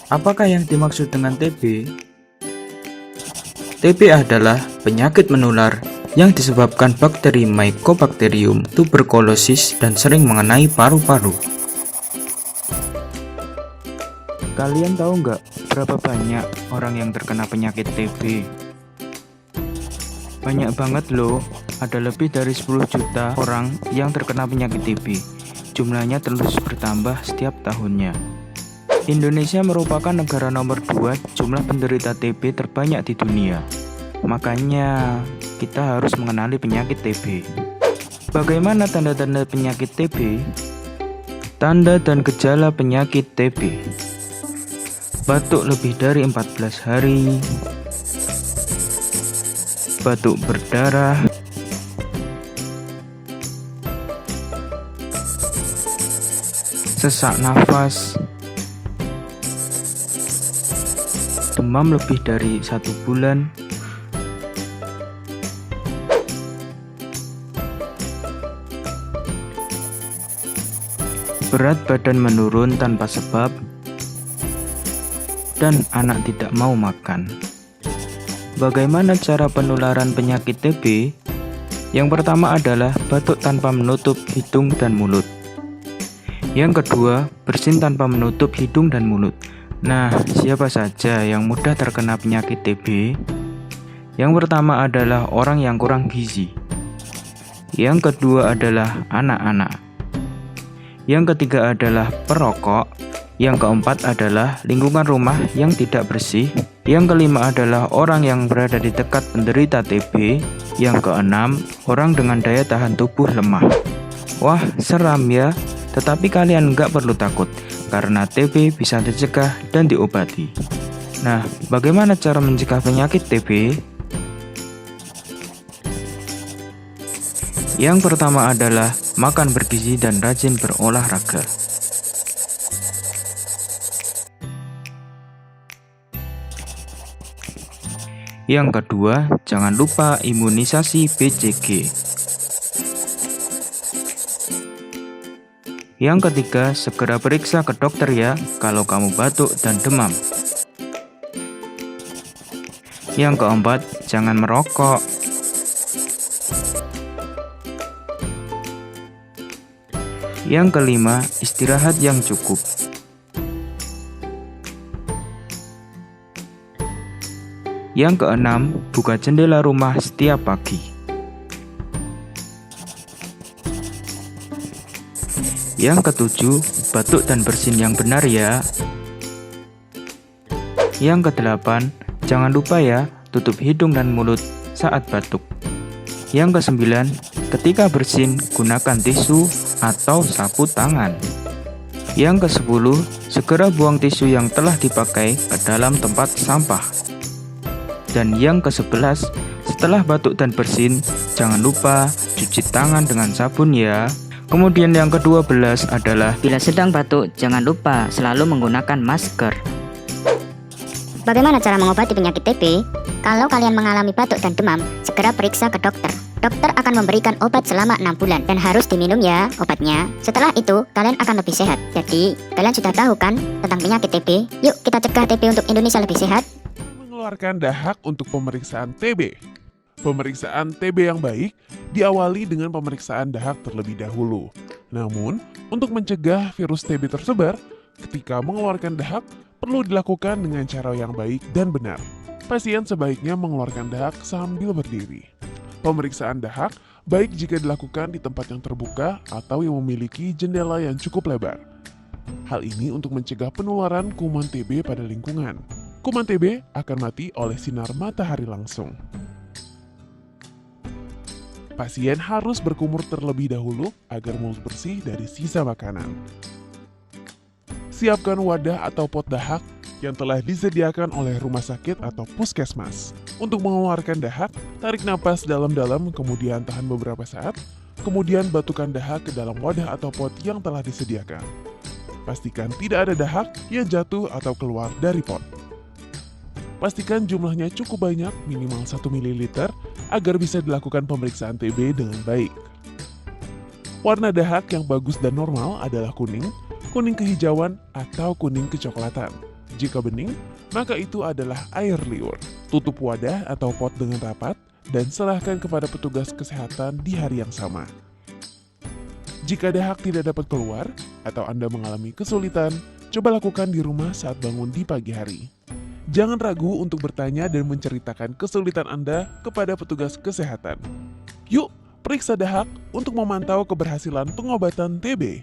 Apakah yang dimaksud dengan TB? TB adalah penyakit menular yang disebabkan bakteri Mycobacterium tuberculosis dan sering mengenai paru-paru. Kalian tahu nggak berapa banyak orang yang terkena penyakit TB? Banyak banget loh, ada lebih dari 10 juta orang yang terkena penyakit TB. Jumlahnya terus bertambah setiap tahunnya. Indonesia merupakan negara nomor 2 jumlah penderita TB terbanyak di dunia. Makanya kita harus mengenali penyakit TB. Bagaimana tanda-tanda penyakit TB? Tanda dan gejala penyakit TB: batuk lebih dari 14 hari, batuk berdarah, sesak nafas, demam lebih dari 1 bulan, berat badan menurun tanpa sebab, dan anak tidak mau makan. Bagaimana cara penularan penyakit TB? Yang pertama adalah batuk tanpa menutup hidung dan mulut. Yang kedua, bersin tanpa menutup hidung dan mulut. Nah, siapa saja yang mudah terkena penyakit TB? Yang pertama adalah orang yang kurang gizi. Yang kedua adalah anak-anak. Yang ketiga adalah perokok. Yang keempat adalah lingkungan rumah yang tidak bersih. Yang kelima adalah orang yang berada di dekat penderita TB. Yang keenam, orang dengan daya tahan tubuh lemah. Wah, seram ya. Tetapi kalian nggak perlu takut, karena TB bisa dicegah dan diobati. Nah, bagaimana cara mencegah penyakit TB? Yang pertama adalah makan bergizi dan rajin berolahraga. Yang kedua, jangan lupa imunisasi BCG. Yang ketiga, segera periksa ke dokter ya kalau kamu batuk dan demam. Yang keempat, jangan merokok. Yang kelima, istirahat yang cukup. Yang keenam, buka jendela rumah setiap pagi. Yang ketujuh, batuk dan bersin yang benar ya. Yang kedelapan, jangan lupa ya, tutup hidung dan mulut saat batuk. Yang kesembilan, ketika bersin, gunakan tisu atau sapu tangan. Yang kesepuluh, segera buang tisu yang telah dipakai ke dalam tempat sampah. Dan yang ke-11, setelah batuk dan bersin, jangan lupa cuci tangan dengan sabun ya. Kemudian yang ke-12 adalah bila sedang batuk, jangan lupa selalu menggunakan masker. Bagaimana cara mengobati penyakit TB? Kalau kalian mengalami batuk dan demam, segera periksa ke dokter. Dokter akan memberikan obat selama 6 bulan dan harus diminum ya obatnya. Setelah itu, kalian akan lebih sehat. Jadi, kalian sudah tahu kan tentang penyakit TB? Yuk kita cegah TB untuk Indonesia lebih sehat. Mengeluarkan dahak untuk pemeriksaan TB. Pemeriksaan TB yang baik diawali dengan pemeriksaan dahak terlebih dahulu. Namun, untuk mencegah virus TB tersebar, ketika mengeluarkan dahak perlu dilakukan dengan cara yang baik dan benar. Pasien sebaiknya mengeluarkan dahak sambil berdiri. Pemeriksaan dahak baik jika dilakukan di tempat yang terbuka atau yang memiliki jendela yang cukup lebar. Hal ini untuk mencegah penularan kuman TB pada lingkungan. Kuman TB akan mati oleh sinar matahari langsung. Pasien harus berkumur terlebih dahulu agar mulut bersih dari sisa makanan. Siapkan wadah atau pot dahak yang telah disediakan oleh rumah sakit atau puskesmas. Untuk mengeluarkan dahak, tarik napas dalam-dalam kemudian tahan beberapa saat, kemudian batukan dahak ke dalam wadah atau pot yang telah disediakan. Pastikan tidak ada dahak yang jatuh atau keluar dari pot. Pastikan jumlahnya cukup banyak, minimal 1 ml, agar bisa dilakukan pemeriksaan TB dengan baik. Warna dahak yang bagus dan normal adalah kuning, kuning kehijauan, atau kuning kecoklatan. Jika bening, maka itu adalah air liur. Tutup wadah atau pot dengan rapat dan serahkan kepada petugas kesehatan di hari yang sama. Jika dahak tidak dapat keluar atau Anda mengalami kesulitan, coba lakukan di rumah saat bangun di pagi hari. Jangan ragu untuk bertanya dan menceritakan kesulitan Anda kepada petugas kesehatan. Yuk, periksa dahak untuk memantau keberhasilan pengobatan TB.